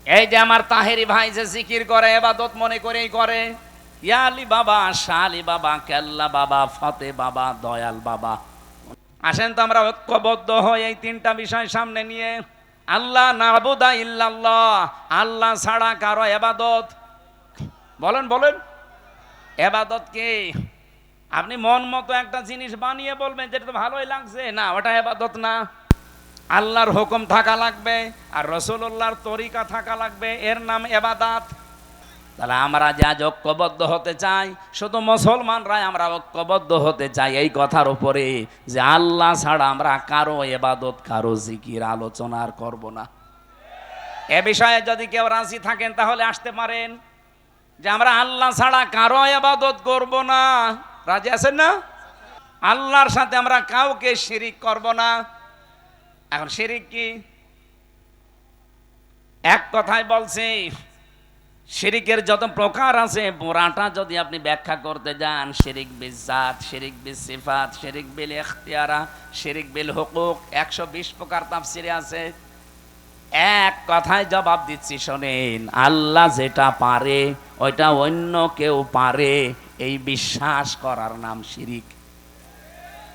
এই যে আমার তাহেরি ভাই যে জিকির করে, ইবাদত মনে করেই করে, ইয়া আলী বাবা, শাহ আলী বাবা, কেল্লা বাবা, ফতে বাবা, দয়াল বাবা। আসেন তো আমরা ঐক্যবদ্ধ হই এই তিনটা বিষয় সামনে নিয়ে। আল্লাহ নাবুদা ইল্লাল্লাহ, আল্লাহ ছাড়া কারো ইবাদত, বলেন বলেন, ইবাদত কি? আপনি মন মতো একটা জিনিস বানিয়ে বলবেন যেটা তো ভালোই লাগছে, না ওটা ইবাদত না। আল্লাহর হুকুম থাকা লাগবে আর রাসূলুল্লাহর তরিকা থাকা লাগবে, এর নাম ইবাদত। তাহলে আমরা যা ঐক্যবদ্ধ হতে চাই, শুধু মুসলমানরাই আমরা ঐক্যবদ্ধ হতে চাই এই কথার উপরে যে আল্লাহ ছাড়া আমরা কারো ইবাদত, কারো জিকির আলোচনা আর করব না। এ বিষয়ে যদি কেউ রাজি থাকেন তাহলে আসতে পারেন, যে আমরা আল্লাহ ছাড়া কারো ইবাদত করব না। রাজি আছেন না? আল্লাহর সাথে আমরা কাউকে শিরিক করব না। এখন শিরিক কি? এক কথায় বলছি, শিরিকের যত প্রকার আছে পুরাটা যদি আপনি ব্যাখ্যা করতে যান, শিরিক বিল জাত, শিরিক বিল সিফাত, শিরিক বিল ইখতিয়ারা, শিরিক বিল হুকুক, 120 প্রকার তাফসিরে আছে। এক কথায় জবাব দিচ্ছি শোনেন, আল্লাহ যেটা পারে ওইটা অন্য কেউ পারে, এই বিশ্বাস করার নাম শিরিক।